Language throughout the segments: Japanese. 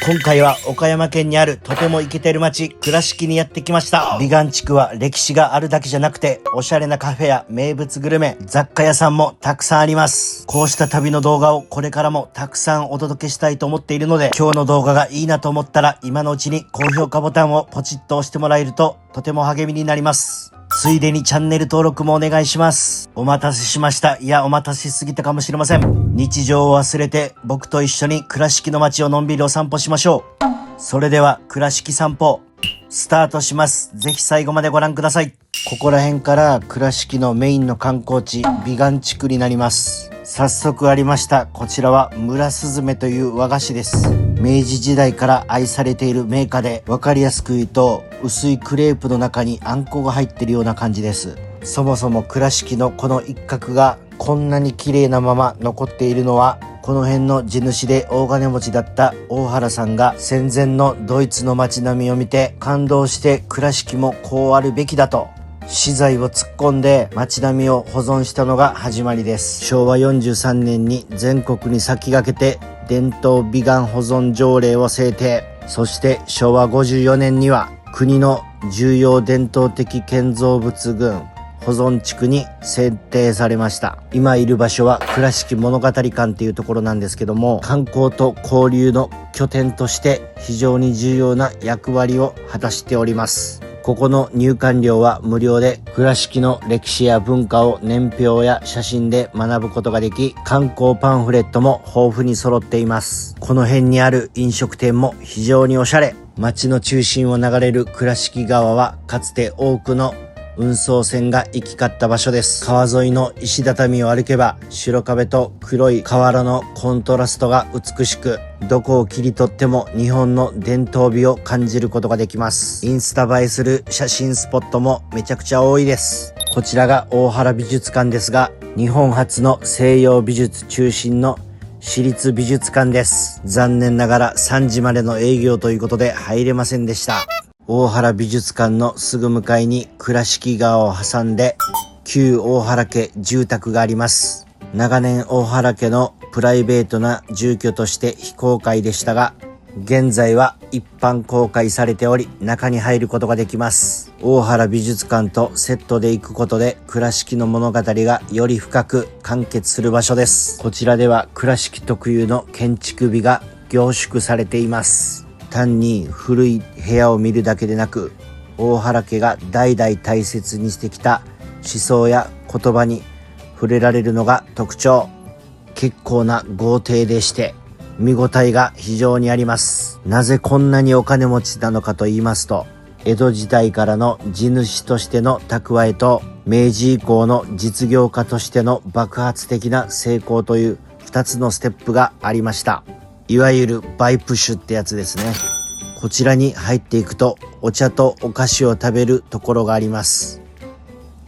今回は岡山県にあるとてもイケてる町、倉敷にやってきました。美観地区は歴史があるだけじゃなくて、おしゃれなカフェや名物グルメ、雑貨屋さんもたくさんあります。こうした旅の動画をこれからもたくさんお届けしたいと思っているので、今日の動画がいいなと思ったら今のうちに高評価ボタンをポチッと押してもらえるととても励みになります。ついでにチャンネル登録もお願いします。お待たせしました。いや、お待たせしすぎたかもしれません。日常を忘れて僕と一緒に倉敷の街をのんびりお散歩しましょう。それでは倉敷散歩スタートします。ぜひ最後までご覧ください。ここら辺から倉敷のメインの観光地、美観地区になります。早速ありました。こちらは村すずめという和菓子です。明治時代から愛されている銘菓で、わかりやすく言うと薄いクレープの中にあんこが入っているような感じです。そもそも倉敷のこの一角がこんなに綺麗なまま残っているのは、この辺の地主で大金持ちだった大原さんが戦前のドイツの街並みを見て感動して、倉敷もこうあるべきだと資材を突っ込んで街並みを保存したのが始まりです。昭和43年に全国に先駆けて伝統美観保存条例を制定。そして昭和54年には国の重要伝統的建造物群保存地区に選定されました。今いる場所は倉敷物語館っていうところなんですけども、観光と交流の拠点として非常に重要な役割を果たしております。ここの入館料は無料で、倉敷の歴史や文化を年表や写真で学ぶことができ、観光パンフレットも豊富に揃っています。この辺にある飲食店も非常におしゃれ。町の中心を流れる倉敷川はかつて多くの運送船が行き交った場所です。川沿いの石畳を歩けば白壁と黒い瓦のコントラストが美しく、どこを切り取っても日本の伝統美を感じることができます。インスタ映えする写真スポットもめちゃくちゃ多いです。こちらが大原美術館ですが、日本初の西洋美術中心の私立美術館です。残念ながら3時までの営業ということで入れませんでした。大原美術館のすぐ向かいに倉敷川を挟んで旧大原家住宅があります。長年大原家のプライベートな住居として非公開でしたが、現在は一般公開されており中に入ることができます。大原美術館とセットで行くことで倉敷の物語がより深く完結する場所です。こちらでは倉敷特有の建築美が凝縮されています。単に古い部屋を見るだけでなく、大原家が代々大切にしてきた思想や言葉に触れられるのが特徴。結構な豪邸でして見応えが非常にあります。なぜこんなにお金持ちなのかと言いますと、江戸時代からの地主としての蓄えと明治以降の実業家としての爆発的な成功という2つのステップがありました。いわゆるバイプッシュってやつですね。こちらに入っていくとお茶とお菓子を食べるところがあります。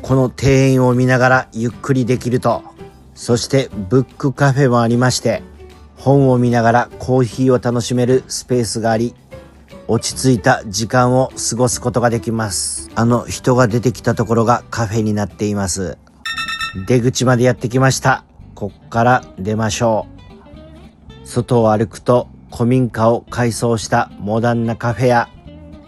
この庭園を見ながらゆっくりできると、そしてブックカフェもありまして、本を見ながらコーヒーを楽しめるスペースがあり、落ち着いた時間を過ごすことができます。人が出てきたところがカフェになっています。出口までやってきました。こっから出ましょう。外を歩くと古民家を改装したモダンなカフェや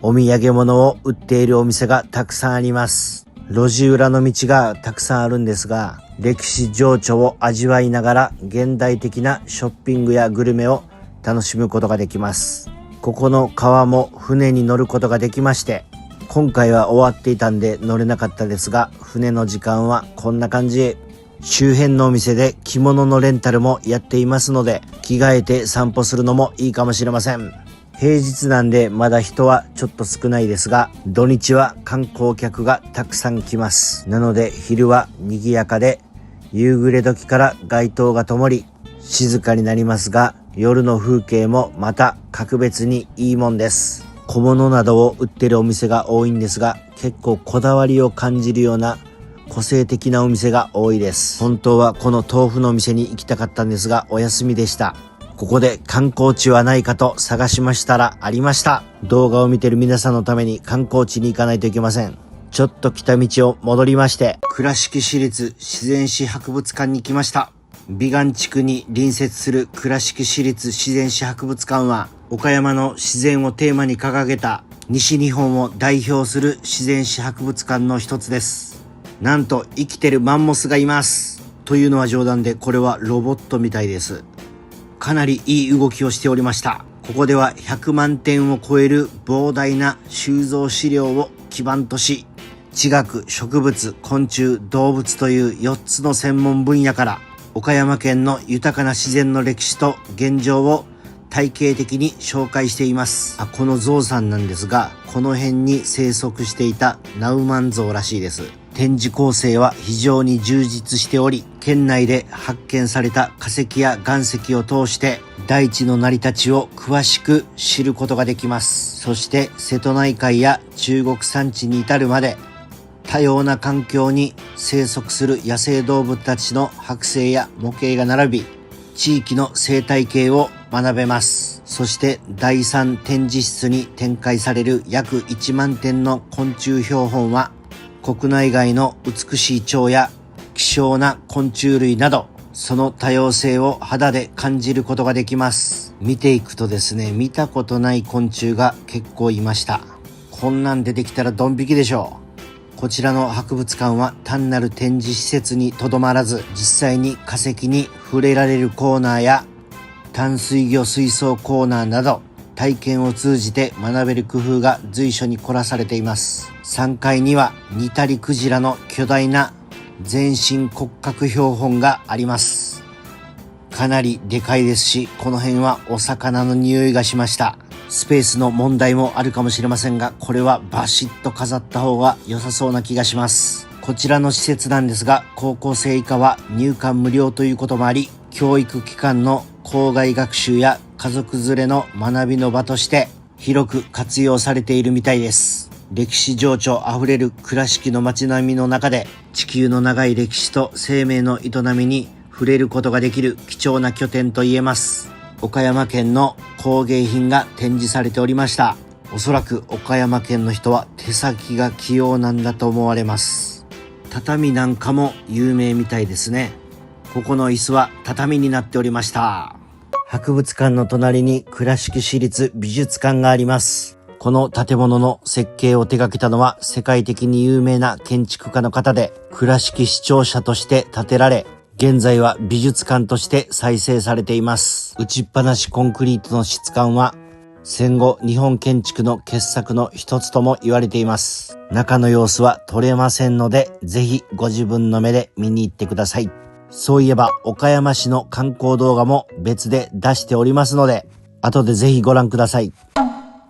お土産物を売っているお店がたくさんあります。路地裏の道がたくさんあるんですが、歴史情緒を味わいながら現代的なショッピングやグルメを楽しむことができます。ここの川も船に乗ることができまして、今回は終わっていたんで乗れなかったですが、船の時間はこんな感じ。周辺のお店で着物のレンタルもやっていますので、着替えて散歩するのもいいかもしれません。平日なんでまだ人はちょっと少ないですが、土日は観光客がたくさん来ます。なので昼は賑やかで、夕暮れ時から街灯が灯り静かになりますが、夜の風景もまた格別にいいもんです。小物などを売ってるお店が多いんですが、結構こだわりを感じるような個性的なお店が多いです。本当はこの豆腐のお店に行きたかったんですがお休みでした。ここで観光地はないかと探しましたらありました。動画を見てる皆さんのために観光地に行かないといけません。ちょっと来た道を戻りまして、倉敷市立自然史博物館に来ました。美観地区に隣接する倉敷市立自然史博物館は、岡山の自然をテーマに掲げた西日本を代表する自然史博物館の一つです。なんと生きてるマンモスがいます。というのは冗談で、これはロボットみたいです。かなりいい動きをしておりました。ここでは100万点を超える膨大な収蔵資料を基盤とし、地学、植物、昆虫、動物という4つの専門分野から岡山県の豊かな自然の歴史と現状を体系的に紹介しています。このゾウさんなんですが、この辺に生息していたナウマンゾウらしいです。展示構成は非常に充実しており、県内で発見された化石や岩石を通して大地の成り立ちを詳しく知ることができます。そして瀬戸内海や中国山地に至るまで多様な環境に生息する野生動物たちの剥製や模型が並び、地域の生態系を学べます。そして第3展示室に展開される約1万点の昆虫標本は、国内外の美しい蝶や希少な昆虫類など、その多様性を肌で感じることができます。見ていくとですね、見たことない昆虫が結構いました。こんなん出てきたらドン引きでしょう。こちらの博物館は単なる展示施設にとどまらず、実際に化石に触れられるコーナーや淡水魚水槽コーナーなど、体験を通じて学べる工夫が随所に凝らされています。3階にはニタリクジラの巨大な全身骨格標本があります。かなりでかいですし、この辺はお魚の匂いがしました。スペースの問題もあるかもしれませんが、これはバシッと飾った方が良さそうな気がします。こちらの施設なんですが、高校生以下は入館無料ということもあり、教育機関の校外学習や家族連れの学びの場として広く活用されているみたいです。歴史情緒あふれる倉敷の街並みの中で、地球の長い歴史と生命の営みに触れることができる貴重な拠点と言えます。岡山県の工芸品が展示されておりました。おそらく岡山県の人は手先が器用なんだと思われます。畳なんかも有名みたいですね。ここの椅子は畳になっておりました。博物館の隣に倉敷市立美術館があります。この建物の設計を手掛けたのは世界的に有名な建築家の方で、倉敷市庁舎として建てられ、現在は美術館として再生されています。打ちっぱなしコンクリートの質感は戦後日本建築の傑作の一つとも言われています。中の様子は撮れませんので、ぜひご自分の目で見に行ってください。そういえば岡山市の観光動画も別で出しておりますので、後でぜひご覧ください。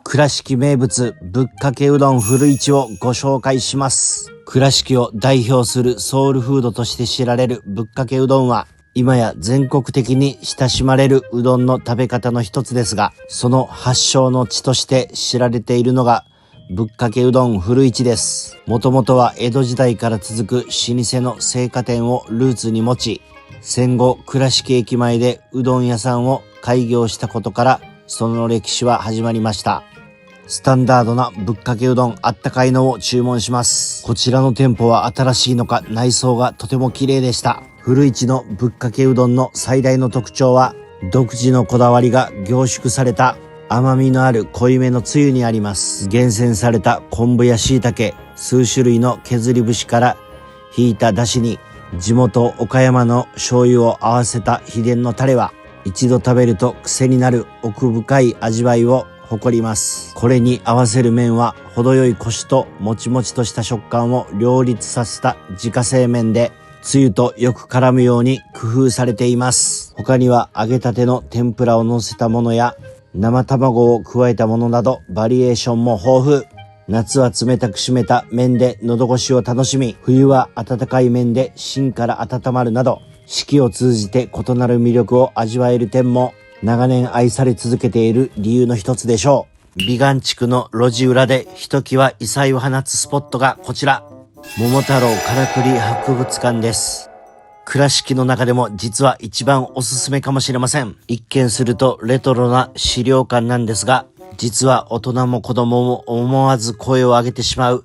倉敷名物ぶっかけうどん古市をご紹介します。倉敷を代表するソウルフードとして知られるぶっかけうどんは、今や全国的に親しまれるうどんの食べ方の一つですが、その発祥の地として知られているのがぶっかけうどん古市です。もともとは江戸時代から続く老舗の青果店をルーツに持ち、戦後倉敷駅前でうどん屋さんを開業したことから、その歴史は始まりました。スタンダードなぶっかけうどんあったかいのを注文します。こちらの店舗は新しいのか内装がとても綺麗でした。古市のぶっかけうどんの最大の特徴は、独自のこだわりが凝縮された甘みのある濃いめのつゆにあります。厳選された昆布や椎茸、数種類の削り節から引いた出汁に地元岡山の醤油を合わせた秘伝のタレは、一度食べると癖になる奥深い味わいを誇ります。これに合わせる麺は程よいコシともちもちとした食感を両立させた自家製麺で、つゆとよく絡むように工夫されています。他には揚げたての天ぷらを乗せたものや生卵を加えたものなどバリエーションも豊富。夏は冷たく締めた麺で喉越しを楽しみ、冬は温かい麺で芯から温まるなど、四季を通じて異なる魅力を味わえる点も長年愛され続けている理由の一つでしょう。美観地区の路地裏でひときわ異彩を放つスポットがこちら、桃太郎からくり博物館です。倉敷の中でも実は一番おすすめかもしれません。一見するとレトロな資料館なんですが、実は大人も子供も思わず声を上げてしまう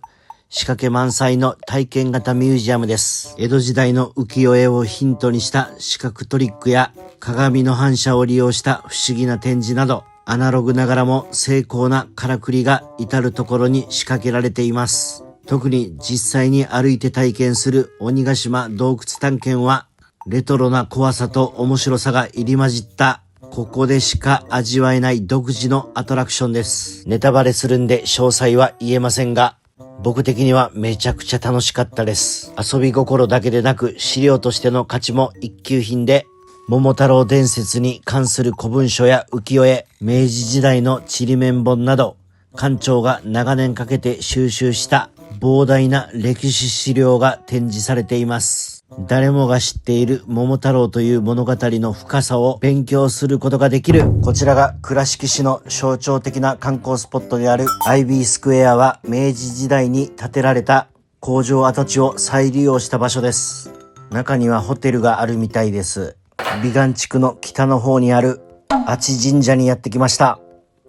仕掛け満載の体験型ミュージアムです。江戸時代の浮世絵をヒントにした視覚トリックや鏡の反射を利用した不思議な展示など、アナログながらも精巧なからくりが至るところに仕掛けられています。特に実際に歩いて体験する鬼ヶ島洞窟探検は、レトロな怖さと面白さが入り混じったここでしか味わえない独自のアトラクションです。ネタバレするんで詳細は言えませんが、僕的にはめちゃくちゃ楽しかったです。遊び心だけでなく資料としての価値も一級品で、桃太郎伝説に関する古文書や浮世絵、明治時代のちりめん本など、館長が長年かけて収集した膨大な歴史資料が展示されています。誰もが知っている桃太郎という物語の深さを勉強することができる。こちらが倉敷市の象徴的な観光スポットであるアイビースクエアは、明治時代に建てられた工場跡地を再利用した場所です。中にはホテルがあるみたいです。美観地区の北の方にある阿智神社にやってきました。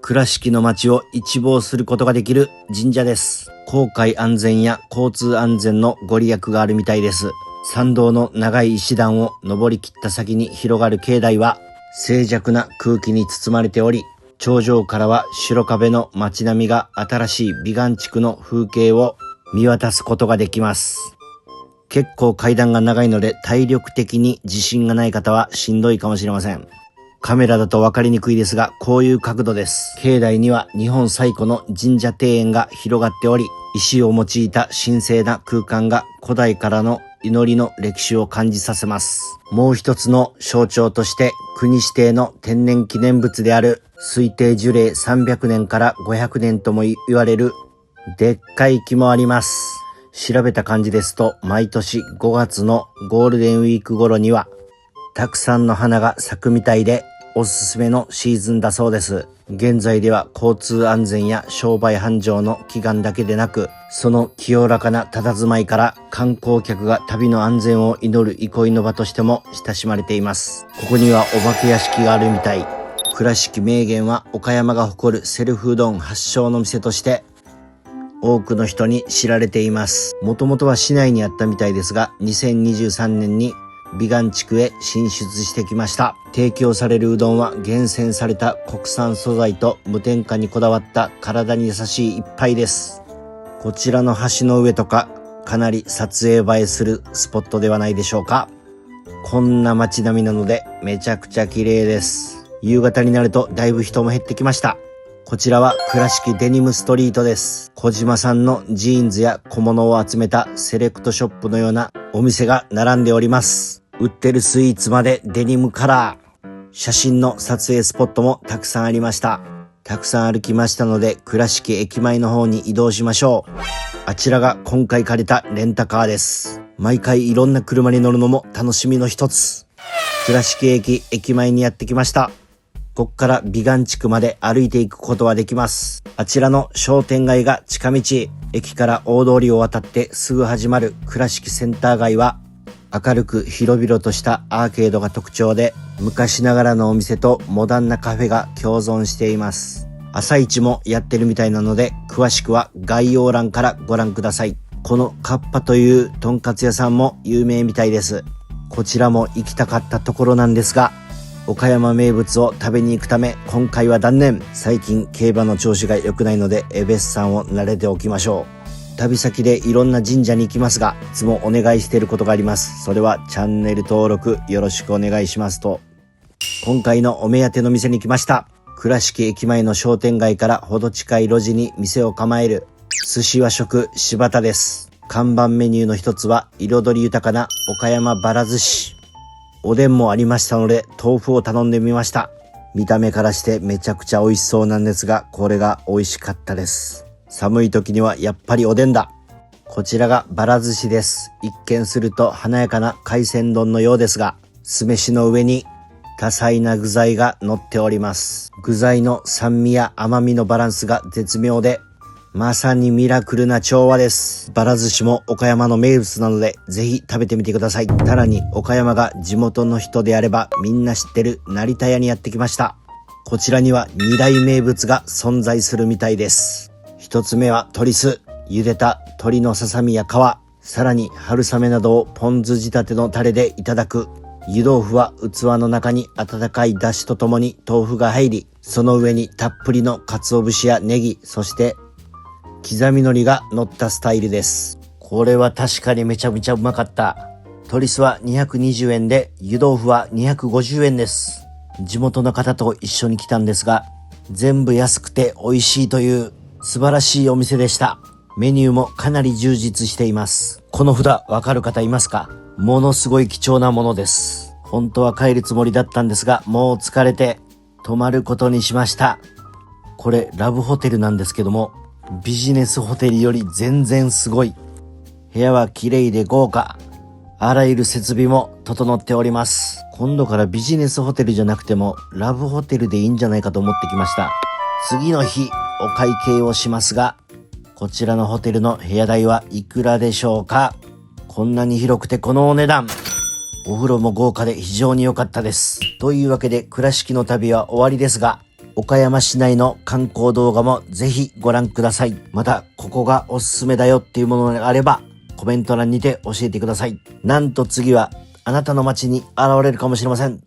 倉敷の街を一望することができる神社です。航海安全や交通安全のご利益があるみたいです。参道の長い石段を登り切った先に広がる境内は静寂な空気に包まれており、頂上からは白壁の街並みが新しい美観地区の風景を見渡すことができます。結構階段が長いので体力的に自信がない方はしんどいかもしれません。カメラだと分かりにくいですが、こういう角度です。境内には日本最古の神社庭園が広がっており、石を用いた神聖な空間が古代からの祈りの歴史を感じさせます。もう一つの象徴として国指定の天然記念物である推定樹齢300年から500年とも言われるでっかい木もあります。調べた感じですと、毎年5月のゴールデンウィーク頃にはたくさんの花が咲くみたいで、おすすめのシーズンだそうです。現在では交通安全や商売繁盛の祈願だけでなく、その清らかな佇まいから観光客が旅の安全を祈る憩いの場としても親しまれています。ここにはお化け屋敷があるみたい。倉敷名源は岡山が誇るセルフうどん発祥の店として多くの人に知られています。もともとは市内にあったみたいですが、2023年に美観地区へ進出してきました。提供されるうどんは厳選された国産素材と無添加にこだわった体に優しい一杯です。こちらの橋の上とかかなり撮影映えするスポットではないでしょうか。こんな街並みなのでめちゃくちゃ綺麗です。夕方になるとだいぶ人も減ってきました。こちらは倉敷デニムストリートです。小島さんのジーンズや小物を集めたセレクトショップのようなお店が並んでおります。売ってるスイーツまでデニムカラー。写真の撮影スポットもたくさんありました。たくさん歩きましたので、倉敷駅前の方に移動しましょう。あちらが今回借りたレンタカーです。毎回いろんな車に乗るのも楽しみの一つ。倉敷駅前にやってきました。こっから美観地区まで歩いていくことはできます。あちらの商店街が近道。駅から大通りを渡ってすぐ始まる倉敷センター街は、明るく広々としたアーケードが特徴で、昔ながらのお店とモダンなカフェが共存しています。朝市もやってるみたいなので、詳しくは概要欄からご覧ください。このカッパというとんかつ屋さんも有名みたいです。こちらも行きたかったところなんですが、岡山名物を食べに行くため今回は断念。最近競馬の調子が良くないので、エベッサンを慣れておきましょう。旅先でいろんな神社に行きますが、いつもお願いしていることがあります。それはチャンネル登録よろしくお願いしますと。今回のお目当ての店に来ました。倉敷駅前の商店街からほど近い路地に店を構える寿司和食柴田です。看板メニューの一つは彩り豊かな岡山ばら寿司。おでんもありましたので豆腐を頼んでみました。見た目からしてめちゃくちゃ美味しそうなんですが、これが美味しかったです。寒い時にはやっぱりおでんだ。こちらがばら寿司です。一見すると華やかな海鮮丼のようですが、酢飯の上に多彩な具材が乗っております。具材の酸味や甘みのバランスが絶妙で、まさにミラクルな調和です。ばら寿司も岡山の名物なので、ぜひ食べてみてください。さらに岡山が地元の人であればみんな知ってる成田屋にやってきました。こちらには2大名物が存在するみたいです。一つ目は鶏酢。茹でた鶏のささみや皮、さらに春雨などをポン酢仕立てのタレでいただく。湯豆腐は器の中に温かい出汁とともに豆腐が入り、その上にたっぷりの鰹節やネギ、そして刻み海苔が乗ったスタイルです。これは確かにめちゃめちゃうまかった。鶏酢は220円で、湯豆腐は250円です。地元の方と一緒に来たんですが、全部安くて美味しいという素晴らしいお店でした。メニューもかなり充実しています。この札わかる方いますか？ものすごい貴重なものです。本当は帰るつもりだったんですが、もう疲れて泊まることにしました。これラブホテルなんですけども、ビジネスホテルより全然すごい。部屋は綺麗で豪華。あらゆる設備も整っております。今度からビジネスホテルじゃなくてもラブホテルでいいんじゃないかと思ってきました。次の日お会計をしますが、こちらのホテルの部屋代はいくらでしょうか？こんなに広くてこのお値段。お風呂も豪華で非常に良かったです。というわけで倉敷の旅は終わりですが、岡山市内の観光動画もぜひご覧ください。またここがおすすめだよっていうものがあればコメント欄にて教えてください。なんと次はあなたの街に現れるかもしれません。